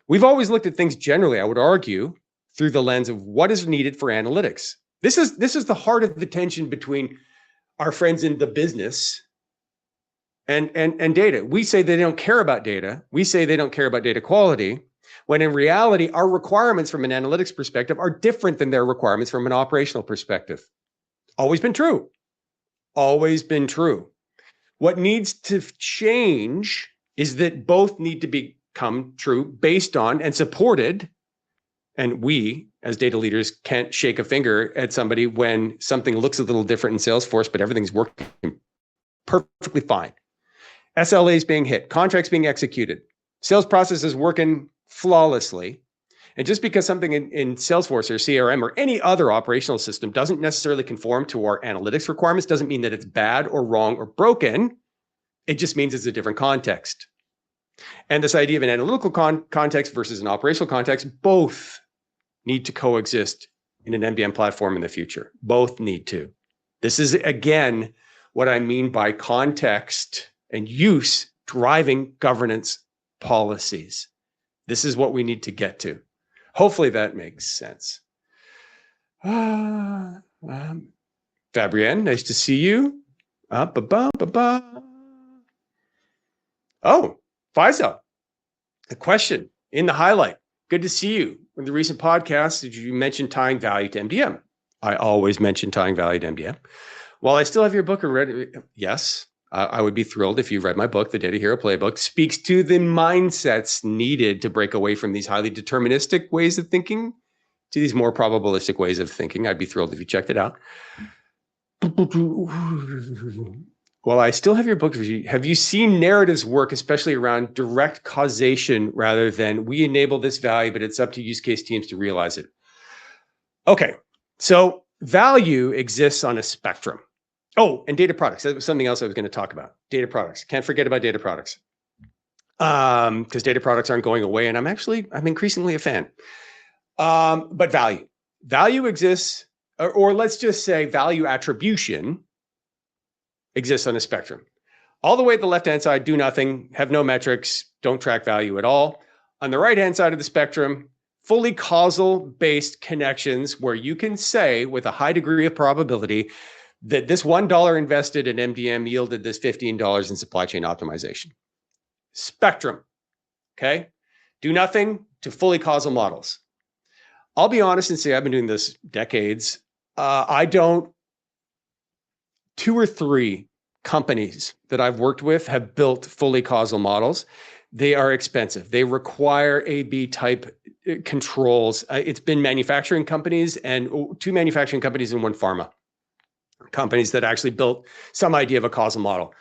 We've always looked at things generally, I would argue, through the lens of what is needed for analytics. This is the heart of the tension between our friends in the business and data. We say they don't care about data. We say they don't care about data quality, when in reality, our requirements from an analytics perspective are different than their requirements from an operational perspective. Always been true. Always been true. What needs to change is that both need to become true based on and supported. And we, as data leaders, can't shake a finger at somebody when something looks a little different in Salesforce, but everything's working perfectly fine. SLAs being hit, contracts being executed, sales processes working flawlessly. And just because something in Salesforce or CRM or any other operational system doesn't necessarily conform to our analytics requirements doesn't mean that it's bad or wrong or broken. It just means it's a different context. And this idea of an analytical context versus an operational context, both need to coexist in an MDM platform in the future. Both need to. This is, again, what I mean by context and use driving governance policies. This is what we need to get to. Hopefully that makes sense. Fabienne, nice to see you. Oh, Faisal, a question in the highlight. Good to see you. In the recent podcast, did you mention tying value to MDM? I always mention tying value to MDM. While I still have your book read, yes, I would be thrilled if you read my book, The Data Hero Playbook. Speaks to the mindsets needed to break away from these highly deterministic ways of thinking to these more probabilistic ways of thinking. I'd be thrilled if you checked it out. Well, I still have your book. Have you seen narratives work, especially around direct causation rather than we enable this value, but it's up to use case teams to realize it? Okay, so value exists on a spectrum. Oh, and data products. That was something else I was going to talk about. Data products. Can't forget about data products. Because data products aren't going away, and I'm increasingly a fan. But value exists, or let's just say value attribution exists on a spectrum. All the way at the left-hand side, do nothing, have no metrics, don't track value at all. On the right-hand side of the spectrum, fully causal-based connections where you can say with a high degree of probability that this $1 invested in MDM yielded this $15 in supply chain optimization. Spectrum, okay? Do nothing, to fully causal models. I'll be honest and say I've been doing this decades. Two or three companies that I've worked with have built fully causal models. They are expensive. They require A/B type controls. It's been manufacturing companies and two manufacturing companies and one pharma companies that actually built some idea of a causal model.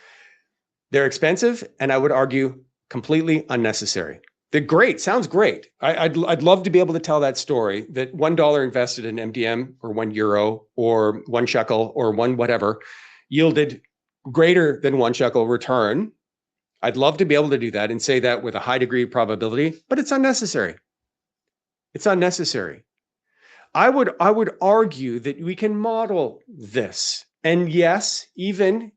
They're expensive, and I would argue completely unnecessary. They're great. Sounds great. I'd love to be able to tell that story that $1 invested in MDM or €1 or 1 shekel or one whatever yielded greater than 1 shekel return. I'd love to be able to do that and say that with a high degree of probability, but it's unnecessary. It's unnecessary. I would argue that we can model this. And yes, even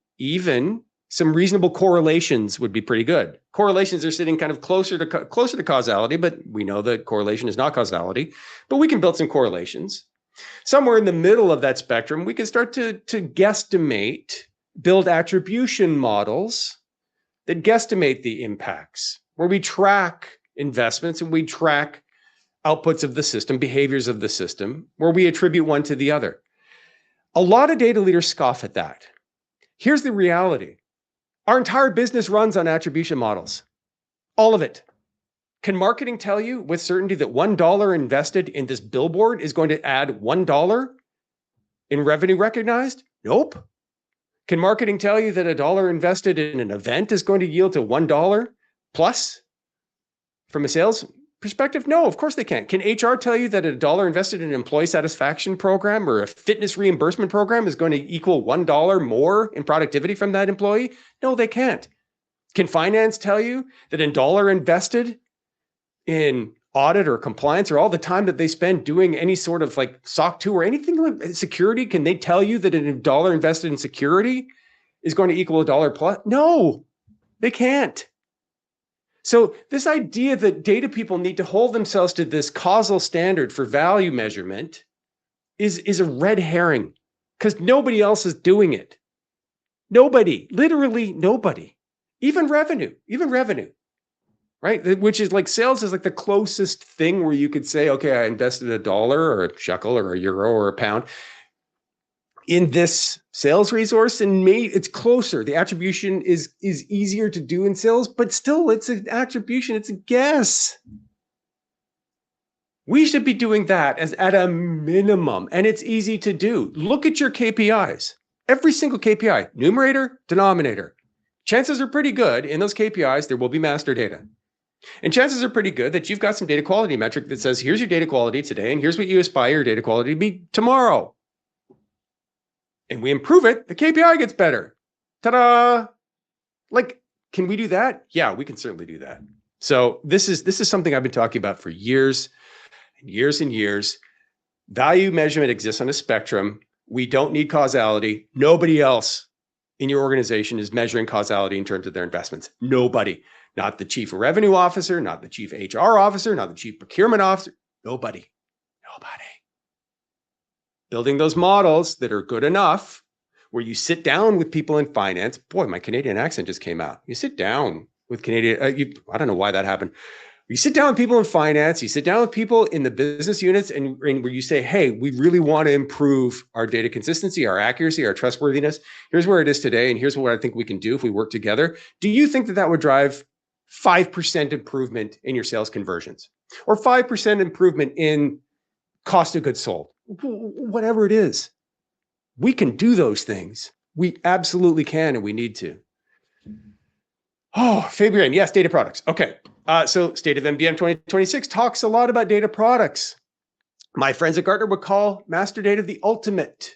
some reasonable correlations would be pretty good. Correlations are sitting kind of closer to causality, but we know that correlation is not causality. But we can build some correlations. Somewhere in the middle of that spectrum, we can start to guesstimate, build attribution models that guesstimate the impacts, where we track investments and we track outputs of the system, behaviors of the system, where we attribute one to the other. A lot of data leaders scoff at that. Here's the reality. Our entire business runs on attribution models. All of it. Can marketing tell you with certainty that $1 invested in this billboard is going to add $1 in revenue recognized? Nope. Can marketing tell you that $1 invested in an event is going to yield to $1 plus from a sales perspective? No, of course they can't. Can HR tell you that $1 invested in an employee satisfaction program or a fitness reimbursement program is going to equal $1 more in productivity from that employee? No, they can't. Can finance tell you that $1 invested in audit or compliance or all the time that they spend doing any sort of like SOC 2 or anything like security, can they tell you that $1 invested in security is going to equal $1 plus? No, they can't. So this idea that data people need to hold themselves to this causal standard for value measurement is a red herring because nobody else is doing it. Nobody, literally nobody, even revenue, right? Which is like sales is like the closest thing where you could say, okay, I invested $1 or a shekel or a euro or a pound in this sales resource, and it's closer. The attribution is easier to do in sales, but still it's an attribution, it's a guess. We should be doing that as at a minimum, and it's easy to do. Look at your KPIs. Every single KPI, numerator, denominator. Chances are pretty good in those KPIs there will be master data. And chances are pretty good that you've got some data quality metric that says, here's your data quality today, and here's what you aspire your data quality to be tomorrow. And we improve it, the KPI gets better. Ta-da! Like, can we do that? Yeah, we can certainly do that. So this is something I've been talking about for years and years and years. Value measurement exists on a spectrum. We don't need causality. Nobody else in your organization is measuring causality in terms of their investments. Nobody. Not the chief revenue officer, not the chief HR officer, not the chief procurement officer. Nobody. Building those models that are good enough where you sit down with people in finance. Boy, my Canadian accent just came out. You sit down with Canadian, I don't know why that happened. You sit down with people in finance, you sit down with people in the business units and where you say, hey, we really want to improve our data consistency, our accuracy, our trustworthiness. Here's where it is today. And here's what I think we can do if we work together. Do you think that would drive 5% improvement in your sales conversions or 5% improvement in cost of goods sold? Whatever it is, we can do those things. We absolutely can, and we need to. Oh, Fabian, yes, data products. Okay, so State of MDM 2026 talks a lot about data products. My friends at Gartner would call master data the ultimate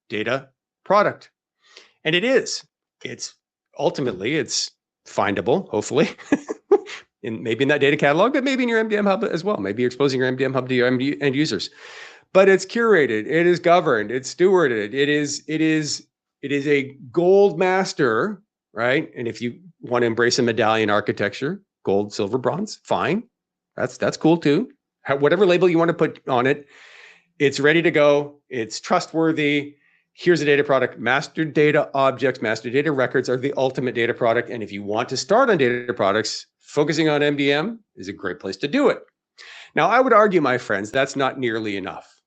data product. And it is. It's findable, hopefully, maybe in that data catalog, but maybe in your MDM hub as well. Maybe you're exposing your MDM hub to your end users. But it's curated, it is governed, it's stewarded, it is a gold master, right? And if you want to embrace a medallion architecture, gold, silver, bronze, fine. That's cool too. Whatever label you want to put on it, it's ready to go. It's trustworthy. Here's a data product. Master data objects, master data records are the ultimate data product. And if you want to start on data products, focusing on MDM is a great place to do it. Now, I would argue, my friends, that's not nearly enough.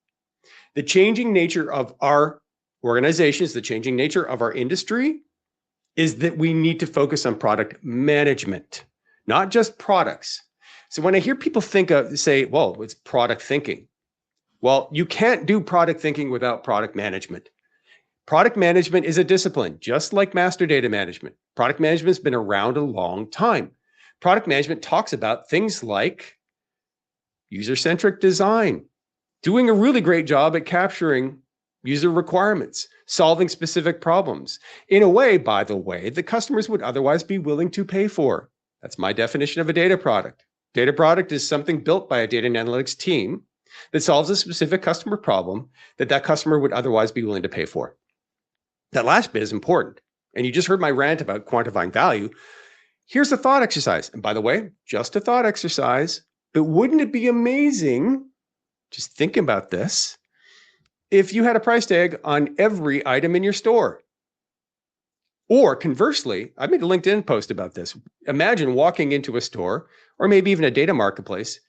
The changing nature of our organizations, the changing nature of our industry is that we need to focus on product management, not just products. So when I hear people say, well, it's product thinking. Well, you can't do product thinking without product management. Product management is a discipline, just like master data management. Product management's been around a long time. Product management talks about things like user-centric design, doing a really great job at capturing user requirements, solving specific problems in a way, by the way, that customers would otherwise be willing to pay for. That's my definition of a data product. Data product is something built by a data and analytics team that solves a specific customer problem that customer would otherwise be willing to pay for. That last bit is important. And you just heard my rant about quantifying value. Here's a thought exercise. And by the way, just a thought exercise, but wouldn't it be amazing, just think about this, if you had a price tag on every item in your store? Or conversely, I made a LinkedIn post about this. Imagine walking into a store or maybe even a data marketplace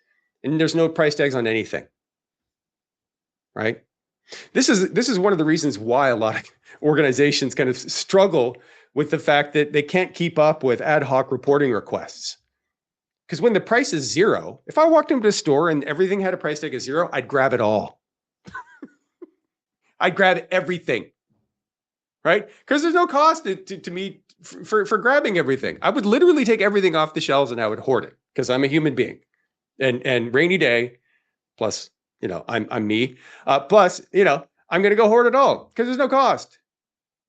and there's no price tags on anything, right? This is one of the reasons why a lot of organizations kind of struggle with the fact that they can't keep up with ad hoc reporting requests. Because when the price is zero, if I walked into a store and everything had a price tag of zero, I'd grab it all. I'd grab everything, right? Because there's no cost to me for grabbing everything. I would literally take everything off the shelves and I would hoard it because I'm a human being. And rainy day, plus, I'm me. Plus, I'm going to go hoard it all because there's no cost,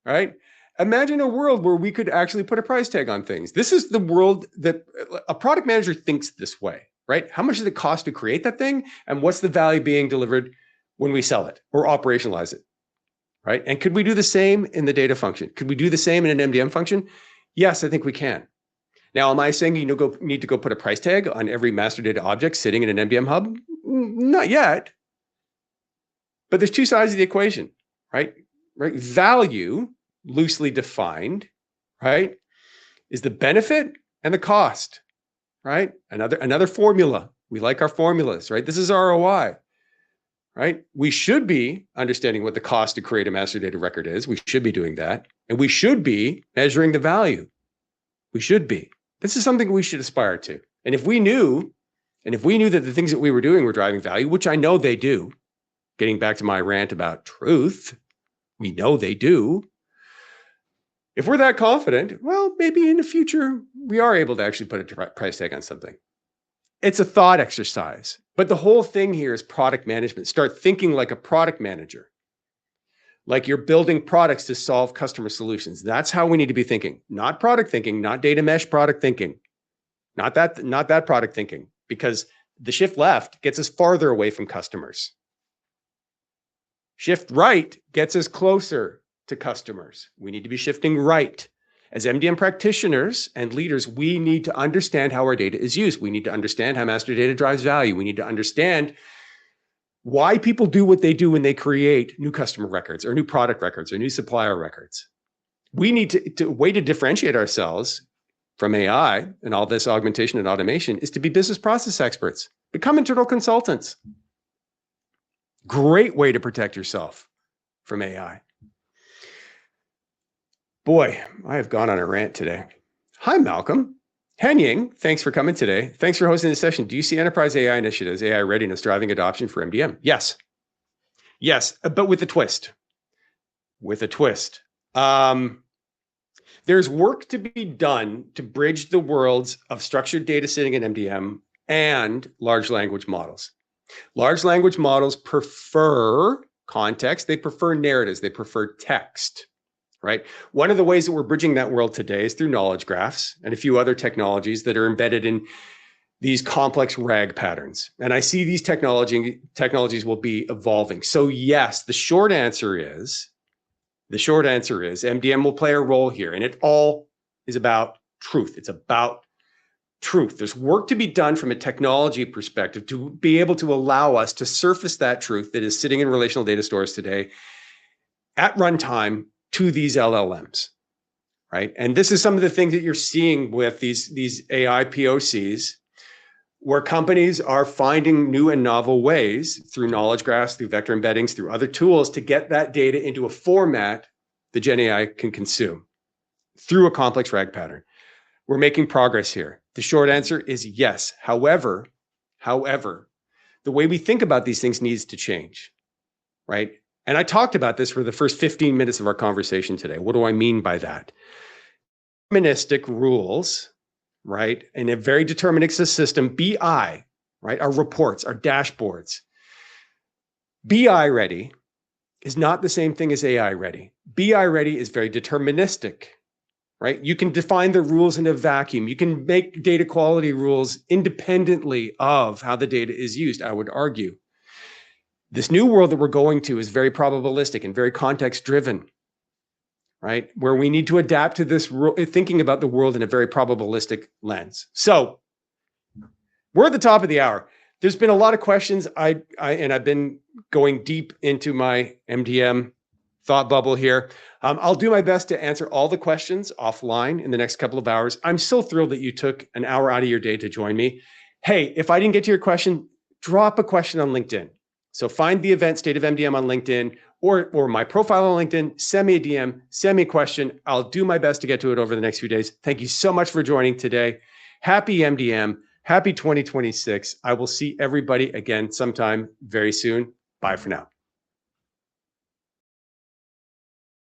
right? Imagine a world where we could actually put a price tag on things. This is the world that a product manager thinks this way, right? How much does it cost to create that thing? And what's the value being delivered when we sell it or operationalize it, right? And could we do the same in the data function? Could we do the same in an MDM function? Yes, I think we can. Now, am I saying need to go put a price tag on every master data object sitting in an MDM hub? Not yet. But there's two sides of the equation, right? Value, loosely defined, right, is the benefit and the cost, right? Another formula. We like our formulas, right? This is ROI, right? We should be understanding what the cost to create a master data record is. We should be doing that. And we should be measuring the value. We should be. This is something we should aspire to. And if we knew that the things that we were doing were driving value, which I know they do, getting back to my rant about truth, we know they do. If we're that confident, well, maybe in the future, we are able to actually put a price tag on something. It's a thought exercise. But the whole thing here is product management. Start thinking like a product manager, like you're building products to solve customer solutions. That's how we need to be thinking, not product thinking, not data mesh product thinking, not that product thinking, because the shift left gets us farther away from customers. Shift right gets us closer to customers. We need to be shifting right. As MDM practitioners and leaders, we need to understand how our data is used. We need to understand how master data drives value. We need to understand why people do what they do when they create new customer records or new product records or new supplier records. We need to way to differentiate ourselves from AI and all this augmentation and automation is to be business process experts, become internal consultants. Great way to protect yourself from AI. Boy, I have gone on a rant today. Hi, Malcolm. Henying, thanks for coming today. Thanks for hosting this session. Do you see enterprise AI initiatives, AI readiness driving adoption for MDM? Yes. Yes, but with a twist. With a twist. There's work to be done to bridge the worlds of structured data sitting in MDM and large language models. Large language models prefer context. They prefer narratives. They prefer text, right? One of the ways that we're bridging that world today is through knowledge graphs and a few other technologies that are embedded in these complex RAG patterns. And I see these technologies will be evolving. So yes, the short answer is MDM will play a role here. And it all is about truth. It's about truth. There's work to be done from a technology perspective to be able to allow us to surface that truth that is sitting in relational data stores today at runtime to these LLMs, right? And this is some of the things that you're seeing with these AI POCs where companies are finding new and novel ways through knowledge graphs, through vector embeddings, through other tools to get that data into a format the Gen AI can consume through a complex RAG pattern. We're making progress here. The short answer is yes. However, the way we think about these things needs to change, right? And I talked about this for the first 15 minutes of our conversation today. What do I mean by that? Deterministic rules, right? In a very deterministic system, BI, right? Our reports, our dashboards. BI ready is not the same thing as AI ready. BI ready is very deterministic, right? You can define the rules in a vacuum. You can make data quality rules independently of how the data is used, I would argue. This new world that we're going to is very probabilistic and very context driven, right? Where we need to adapt to this thinking about the world in a very probabilistic lens. So we're at the top of the hour. There's been a lot of questions. I've been going deep into my MDM thought bubble here. I'll do my best to answer all the questions offline in the next couple of hours. I'm so thrilled that you took an hour out of your day to join me. Hey, if I didn't get to your question, drop a question on LinkedIn. So find the event State of MDM on LinkedIn or my profile on LinkedIn, send me a DM, send me a question. I'll do my best to get to it over the next few days. Thank you so much for joining today. Happy MDM. Happy 2026. I will see everybody again sometime very soon. Bye for now.